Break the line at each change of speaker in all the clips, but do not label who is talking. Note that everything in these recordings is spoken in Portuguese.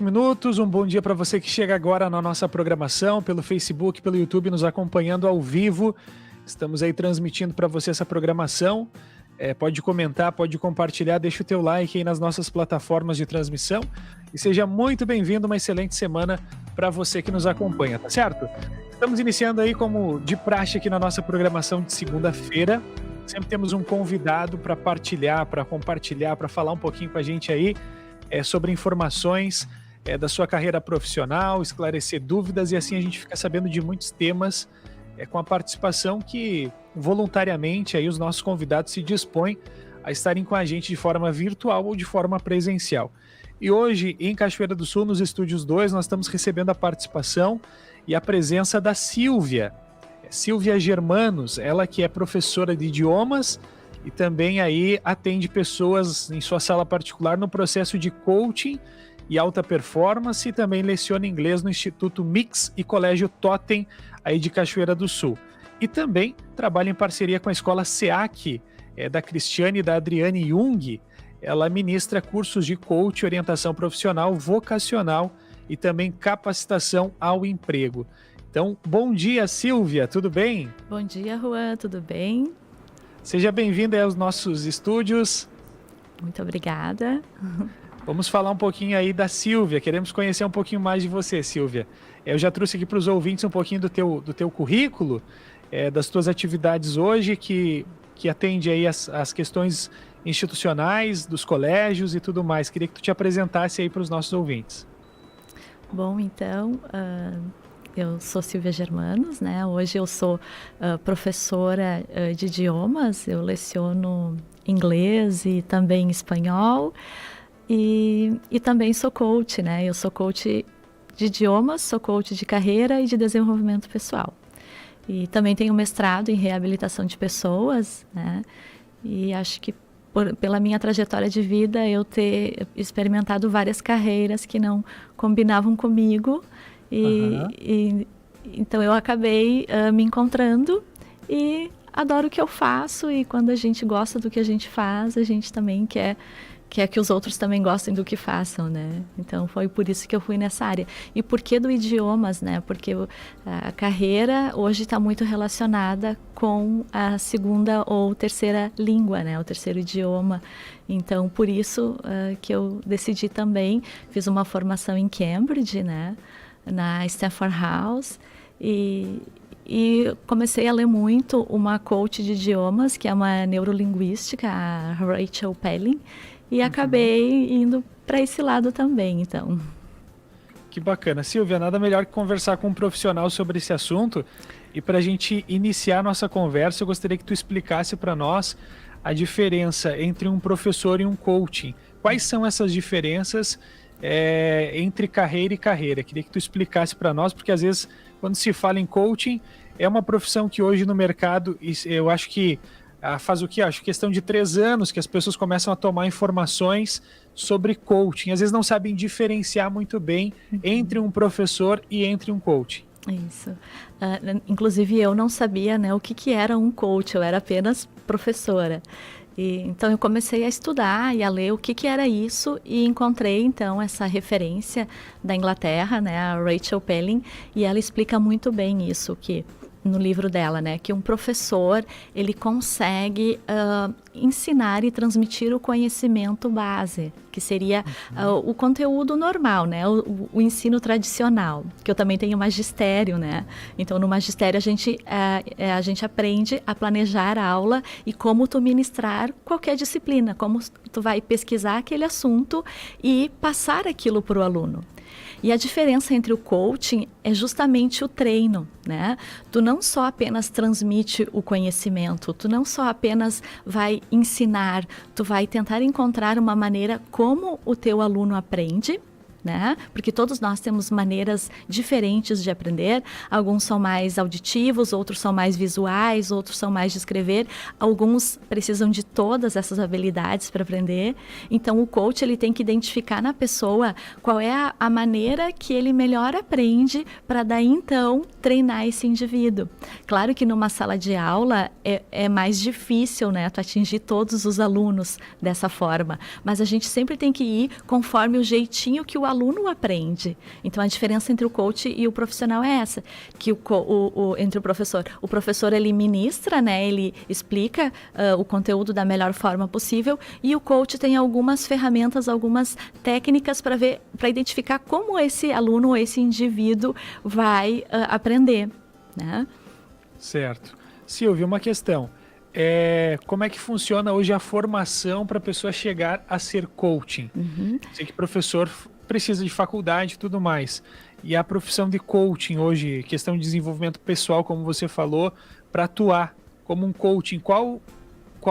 Minutos, um bom dia para você que chega agora na nossa programação, pelo Facebook, pelo YouTube, nos acompanhando ao vivo. Estamos aí transmitindo para você essa programação. Pode comentar, pode compartilhar, deixa o teu like aí nas nossas plataformas de transmissão e seja muito bem-vindo, uma excelente semana para você que nos acompanha, tá certo? Estamos iniciando aí como de praxe aqui na nossa programação de segunda-feira. Sempre temos um convidado para partilhar, para compartilhar, para falar um pouquinho com a gente aí sobre informações da sua carreira profissional, esclarecer dúvidas e assim a gente fica sabendo de muitos temas com a participação que voluntariamente aí os nossos convidados se dispõem a estarem com a gente de forma virtual ou de forma presencial. E hoje, em Cachoeira do Sul, nos Estúdios 2, nós estamos recebendo a participação e a presença da Silvia Germanos, ela que é professora de idiomas e também aí atende pessoas em sua sala particular no processo de coaching e alta performance e também leciona inglês no Instituto Mix e Colégio Totem aí de Cachoeira do Sul. E também trabalha em parceria com a escola SEAC, da Cristiane e da Adriane Jung. Ela ministra cursos de coaching, orientação profissional, vocacional e também capacitação ao emprego. Então, bom dia, Silvia, tudo bem?
Bom dia, Juan, tudo bem?
Seja bem-vinda aos nossos estúdios.
Muito obrigada.
Vamos falar um pouquinho aí da Silvia, queremos conhecer um pouquinho mais de você, Silvia. Eu já trouxe aqui para os ouvintes um pouquinho do teu currículo, das tuas atividades hoje, que atende aí as questões institucionais, dos colégios e tudo mais. Queria que tu te apresentasse aí para os nossos ouvintes.
Bom, então, eu sou Silvia Germanos, né? Hoje eu sou professora de idiomas, eu leciono inglês e também espanhol. E também sou coach, né? Eu sou coach de idiomas, sou coach de carreira e de desenvolvimento pessoal. E também tenho mestrado em reabilitação de pessoas, né? E acho que pela minha trajetória de vida, eu ter experimentado várias carreiras que não combinavam comigo. Então eu acabei me encontrando e adoro o que eu faço. E quando a gente gosta do que a gente faz, a gente também quer que os outros também gostem do que façam, né? Então, foi por isso que eu fui nessa área. E por que do idiomas, né? Porque a carreira hoje está muito relacionada com a segunda ou terceira língua, né? O terceiro idioma. Então, por isso que eu decidi também, fiz uma formação em Cambridge, né? Na Stanford House. E comecei a ler muito uma coach de idiomas, que é uma neurolinguística, a Rachel Pelling. E acabei indo para esse lado também, então.
Que bacana. Silvia, nada melhor que conversar com um profissional sobre esse assunto. E para a gente iniciar a nossa conversa, eu gostaria que tu explicasse para nós a diferença entre um professor e um coaching. Quais são essas diferenças entre carreira e carreira? Queria que tu explicasse para nós, porque às vezes, quando se fala em coaching, é uma profissão que hoje no mercado, eu acho que faz o quê? Acho questão de 3 anos que as pessoas começam a tomar informações sobre coaching. Às vezes não sabem diferenciar muito bem entre um professor e entre um coach.
Isso. Inclusive eu não sabia, né, o que era um coach, eu era apenas professora. Então eu comecei a estudar e a ler o que era isso e encontrei então essa referência da Inglaterra, né, a Rachel Pelling, e ela explica muito bem isso, que no livro dela, né, que um professor, ele consegue ensinar e transmitir o conhecimento base, que seria o conteúdo normal, né, o ensino tradicional, que eu também tenho magistério, né, então no magistério a gente aprende a planejar a aula e como tu ministrar qualquer disciplina, como tu vai pesquisar aquele assunto e passar aquilo para o aluno. E a diferença entre o coaching é justamente o treino, né? Tu não só apenas transmite o conhecimento, tu não só apenas vai ensinar, tu vai tentar encontrar uma maneira como o teu aluno aprende, né? Porque todos nós temos maneiras diferentes de aprender. Alguns são mais auditivos, outros são mais visuais, outros são mais de escrever. Alguns precisam de todas essas habilidades para aprender. Então, o coach ele tem que identificar na pessoa qual é a maneira que ele melhor aprende para daí, então, treinar esse indivíduo. Claro que numa sala de aula é mais difícil, né, tu atingir todos os alunos dessa forma, mas a gente sempre tem que ir conforme o jeitinho que o aluno aprende. Então, a diferença entre o coach e o profissional é essa, que entre o professor ele ministra, né, ele explica o conteúdo da melhor forma possível, e o coach tem algumas ferramentas, algumas técnicas para identificar como esse aluno ou esse indivíduo vai aprender, né?
Certo. Silvia, uma questão. Como é que funciona hoje a formação para a pessoa chegar a ser coaching? Sei que professor precisa de faculdade e tudo mais. E a profissão de coaching hoje, questão de desenvolvimento pessoal, como você falou, para atuar como um coaching, qual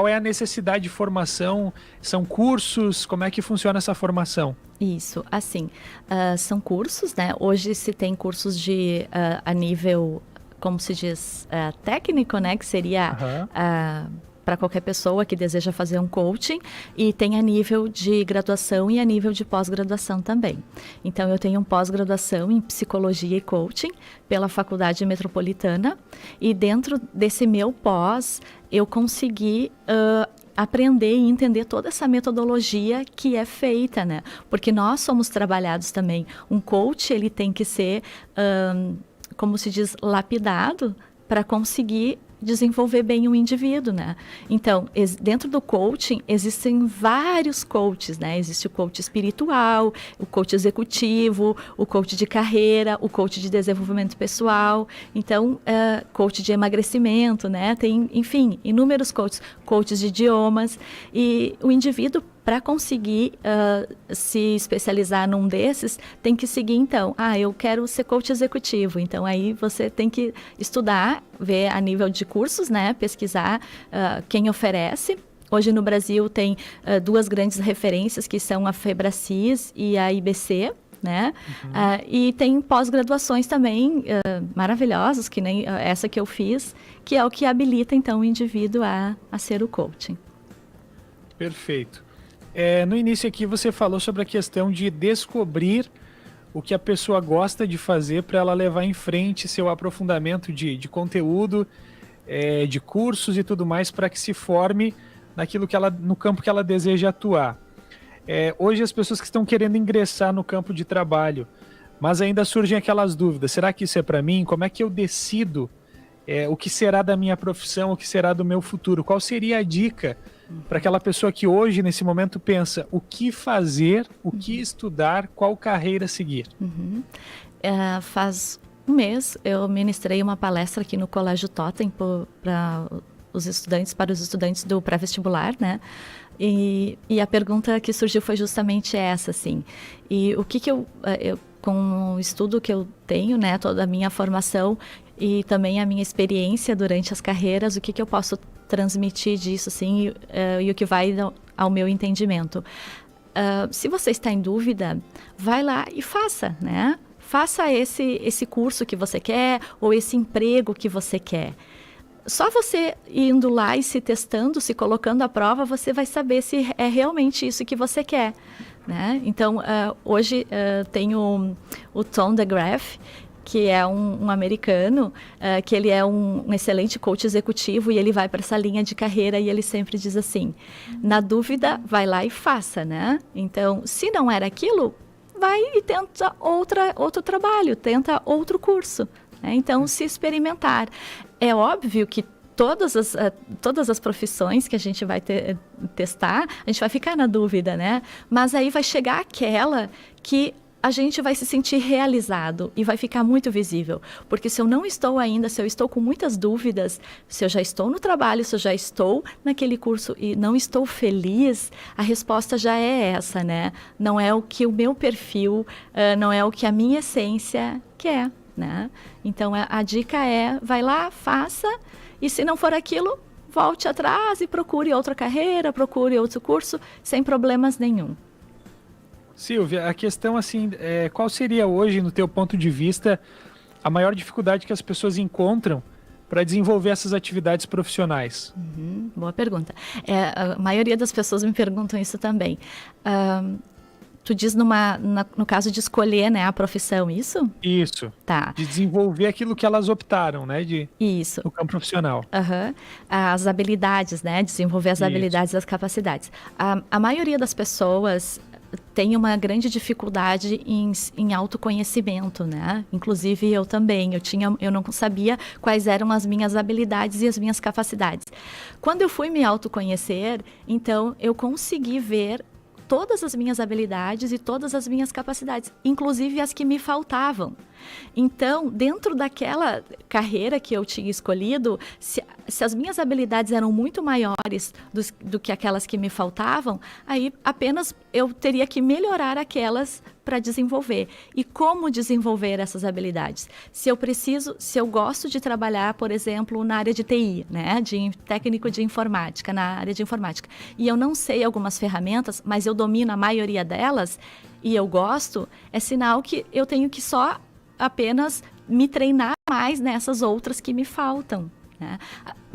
é a necessidade de formação? São cursos? Como é que funciona essa formação?
Isso, assim, são cursos, né? Hoje se tem cursos a nível, como se diz, técnico, né? Que seria para qualquer pessoa que deseja fazer um coaching, e tem a nível de graduação e a nível de pós-graduação também. Então, eu tenho um pós-graduação em psicologia e coaching pela Faculdade Metropolitana, e dentro desse meu pós, eu consegui aprender e entender toda essa metodologia que é feita, né? Porque nós somos trabalhados também. Um coach, ele tem que ser, como se diz, lapidado para conseguir desenvolver bem o indivíduo, né? Então, dentro do coaching, existem vários coaches, né? Existe o coach espiritual, o coach executivo, o coach de carreira, o coach de desenvolvimento pessoal, então, coach de emagrecimento, né? Tem, enfim, inúmeros coaches de idiomas, e o indivíduo, para conseguir se especializar num desses, tem que seguir, então, eu quero ser coach executivo. Então, aí você tem que estudar, ver a nível de cursos, né? Pesquisar quem oferece. Hoje no Brasil tem duas grandes referências, que são a Febracis e a IBC, né? E tem pós-graduações também maravilhosas, que nem essa que eu fiz, que é o que habilita, então, o indivíduo a ser o coaching.
Perfeito. No início aqui você falou sobre a questão de descobrir o que a pessoa gosta de fazer para ela levar em frente seu aprofundamento de conteúdo, de cursos e tudo mais, para que se forme no campo que ela deseja atuar. Hoje as pessoas que estão querendo ingressar no campo de trabalho, mas ainda surgem aquelas dúvidas: será que isso é para mim? Como é que eu decido o que será da minha profissão, o que será do meu futuro? Qual seria a dica para aquela pessoa que hoje, nesse momento, pensa o que fazer, o que estudar, qual carreira seguir?
Faz um mês eu ministrei uma palestra aqui no Colégio Totem para os estudantes do pré-vestibular, né? E a pergunta que surgiu foi justamente essa, assim. E o que eu com o estudo que eu tenho, né, toda a minha formação e também a minha experiência durante as carreiras, o que eu posso transmitir disso, assim, e o que vai ao meu entendimento. Se você está em dúvida, vai lá e faça, né? Faça esse curso que você quer, ou esse emprego que você quer. Só você indo lá e se testando, se colocando à prova, você vai saber se é realmente isso que você quer, né? Então, hoje tem o Tom DeGraff, que é um americano, que ele é um excelente coach executivo, e ele vai para essa linha de carreira, e ele sempre diz assim: na dúvida, vai lá e faça, né? Então, se não era aquilo, vai e tenta outro trabalho, tenta outro curso, né? Então, se experimentar. É óbvio que todas as profissões que a gente vai testar, a gente vai ficar na dúvida, né? Mas aí vai chegar aquela que a gente vai se sentir realizado e vai ficar muito visível. Porque se eu não estou ainda, se eu estou com muitas dúvidas, se eu já estou no trabalho, se eu já estou naquele curso e não estou feliz, a resposta já é essa, né? Não é o que o meu perfil, não é o que a minha essência quer, né? Então, a dica é, vai lá, faça, e se não for aquilo, volte atrás e procure outra carreira, procure outro curso, sem problemas nenhum.
Silvia, a questão assim, qual seria hoje, no teu ponto de vista, a maior dificuldade que as pessoas encontram para desenvolver essas atividades profissionais?
Boa pergunta. A maioria das pessoas me perguntam isso também. Tu diz no caso de escolher, né, a profissão, isso?
Isso.
Tá.
De desenvolver aquilo que elas optaram, né?
Isso.
No campo profissional.
As habilidades, né? Desenvolver as habilidades e as capacidades. A maioria das pessoas têm uma grande dificuldade em autoconhecimento, né? Inclusive eu também, eu não sabia quais eram as minhas habilidades e as minhas capacidades. Quando eu fui me autoconhecer, então eu consegui ver todas as minhas habilidades e todas as minhas capacidades, inclusive as que me faltavam. Então, dentro daquela carreira que eu tinha escolhido, se as minhas habilidades eram muito maiores do que aquelas que me faltavam, aí apenas eu teria que melhorar aquelas para desenvolver. E como desenvolver essas habilidades? Se eu gosto de trabalhar, por exemplo, na área de TI, né, de técnico de informática, na área de informática, e eu não sei algumas ferramentas, mas eu domino a maioria delas, e eu gosto, é sinal que eu tenho que só apenas me treinar mais nessas outras que me faltam, né?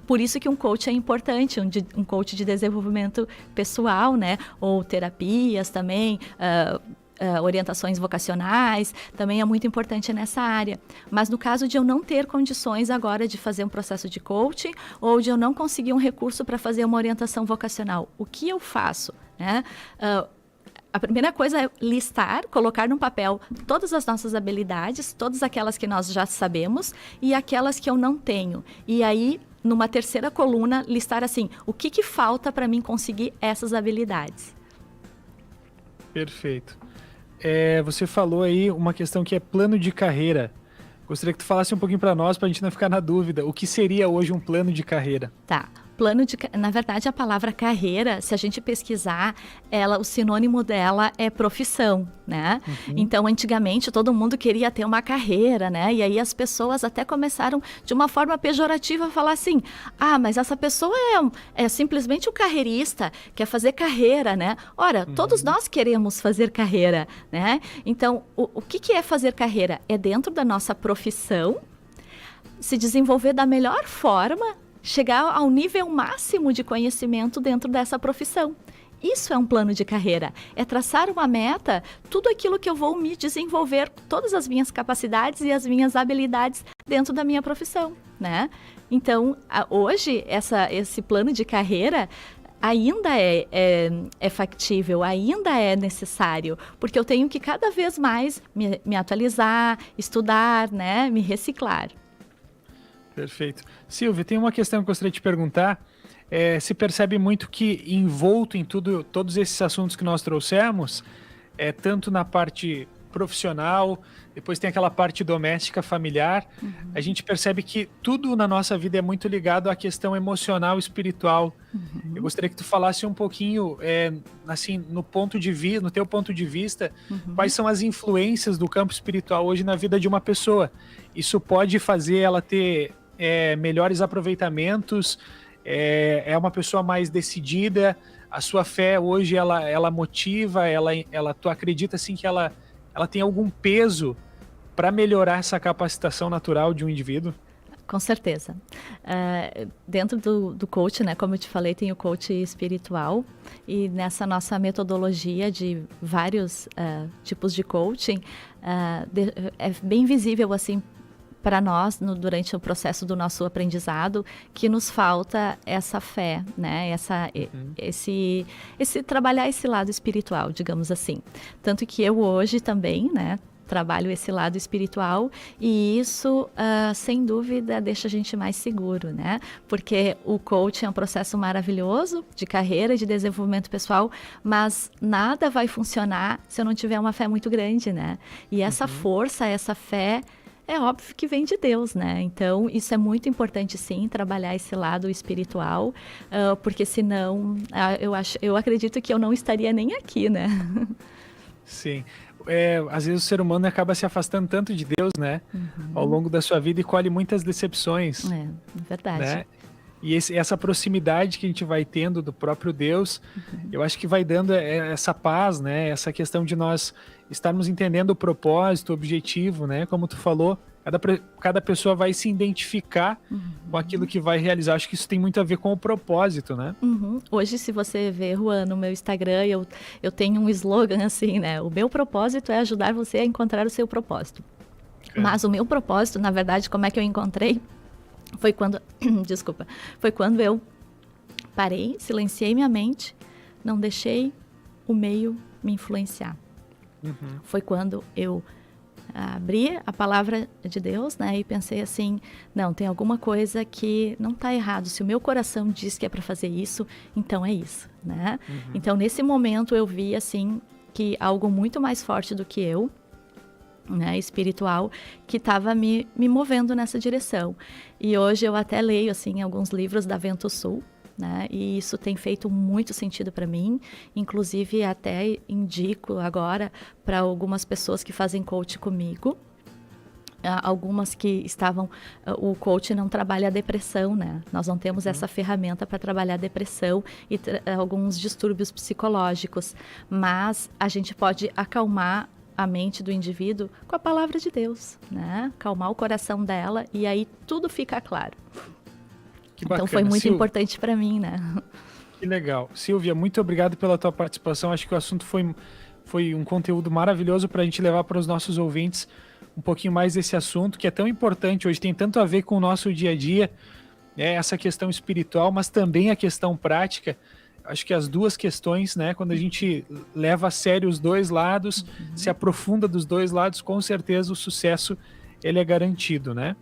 Por isso que um coach é importante, um coach de desenvolvimento pessoal, né? Ou terapias também, orientações vocacionais, também é muito importante nessa área. Mas no caso de eu não ter condições agora de fazer um processo de coaching, ou de eu não conseguir um recurso para fazer uma orientação vocacional, o que eu faço, né? A primeira coisa é colocar no papel todas as nossas habilidades, todas aquelas que nós já sabemos e aquelas que eu não tenho. E aí, numa terceira coluna, listar assim, o que falta para mim conseguir essas habilidades.
Perfeito. Você falou aí uma questão que é plano de carreira. Gostaria que tu falasse um pouquinho para nós, para a gente não ficar na dúvida. O que seria hoje um plano de carreira?
Tá. Na verdade, a palavra carreira, se a gente pesquisar, o sinônimo dela é profissão, né? Uhum. Então, antigamente, todo mundo queria ter uma carreira, né? E aí as pessoas até começaram, de uma forma pejorativa, a falar assim, mas essa pessoa é simplesmente um carreirista, quer fazer carreira, né? Ora, todos nós queremos fazer carreira, né? Então, o que é fazer carreira? É dentro da nossa profissão, se desenvolver da melhor forma, chegar ao nível máximo de conhecimento dentro dessa profissão. Isso é um plano de carreira, é traçar uma meta, tudo aquilo que eu vou me desenvolver, todas as minhas capacidades e as minhas habilidades dentro da minha profissão, né? Então, hoje, esse plano de carreira ainda é factível, ainda é necessário, porque eu tenho que cada vez mais me atualizar, estudar, né? Me reciclar.
Perfeito. Silvia, tem uma questão que eu gostaria de te perguntar. Se percebe muito que envolto em todos esses assuntos que nós trouxemos, tanto na parte profissional, depois tem aquela parte doméstica, familiar, a gente percebe que tudo na nossa vida é muito ligado à questão emocional e espiritual. Eu gostaria que tu falasse um pouquinho, assim, no teu ponto de vista, quais são as influências do campo espiritual hoje na vida de uma pessoa. Isso pode fazer ela ter melhores aproveitamentos, é uma pessoa mais decidida, a sua fé hoje ela motiva, tu acredita assim que ela tem algum peso para melhorar essa capacitação natural de um indivíduo?
Com certeza. Dentro do coach, né, como eu te falei, tem o coach espiritual, e nessa nossa metodologia de vários tipos de coaching, é bem visível assim para nós, durante o processo do nosso aprendizado, que nos falta essa fé, né? Esse trabalhar esse lado espiritual, digamos assim. Tanto que eu hoje também, né, trabalho esse lado espiritual, e isso, sem dúvida, deixa a gente mais seguro, né? Porque o coaching é um processo maravilhoso de carreira, de desenvolvimento pessoal, mas nada vai funcionar se eu não tiver uma fé muito grande, né? E essa força, essa fé, é óbvio que vem de Deus, né? Então, isso é muito importante, sim, trabalhar esse lado espiritual, porque senão, eu acredito que eu não estaria nem aqui, né?
Sim. Às vezes o ser humano acaba se afastando tanto de Deus, né? Ao longo da sua vida, e colhe muitas decepções.
Verdade.
Né? E essa proximidade que a gente vai tendo do próprio Deus, eu acho que vai dando essa paz, né? Essa questão de nós estarmos entendendo o propósito, o objetivo, né? Como tu falou, cada pessoa vai se identificar com aquilo que vai realizar. Acho que isso tem muito a ver com o propósito, né?
Hoje, se você ver, Juan, no meu Instagram, eu tenho um slogan assim, né? O meu propósito é ajudar você a encontrar o seu propósito. Mas o meu propósito, na verdade, como é que eu encontrei? Foi quando, foi quando eu parei, silenciei minha mente, não deixei o meio me influenciar.
Uhum.
Foi quando eu abri a palavra de Deus, né, e pensei assim, não, tem alguma coisa que não está errado. Se o meu coração diz que é para fazer isso, então é isso, né?
Uhum.
Então, nesse momento, eu vi, assim, que algo muito mais forte do que eu, né, espiritual, que estava me movendo nessa direção. E hoje eu até leio, assim, alguns livros da Vento Sul, né, e isso tem feito muito sentido para mim. Inclusive, até indico agora para algumas pessoas que fazem coach comigo. Algumas que estavam... O coach não trabalha a depressão, né? Nós não temos essa ferramenta para trabalhar a depressão e alguns distúrbios psicológicos. Mas a gente pode acalmar a mente do indivíduo com a palavra de Deus, né? Acalmar o coração dela e aí tudo fica claro.
Que bacana.
Então foi muito
Silvia,
importante para mim, né?
que legal. Silvia, muito obrigado pela tua participação. Acho que o assunto foi um conteúdo maravilhoso para a gente levar para os nossos ouvintes um pouquinho mais desse assunto, que é tão importante hoje, tem tanto a ver com o nosso dia a dia, né, essa questão espiritual, mas também a questão prática. Acho que as duas questões, né, quando a gente leva a sério os dois lados, se aprofunda dos dois lados, com certeza o sucesso ele é garantido, né?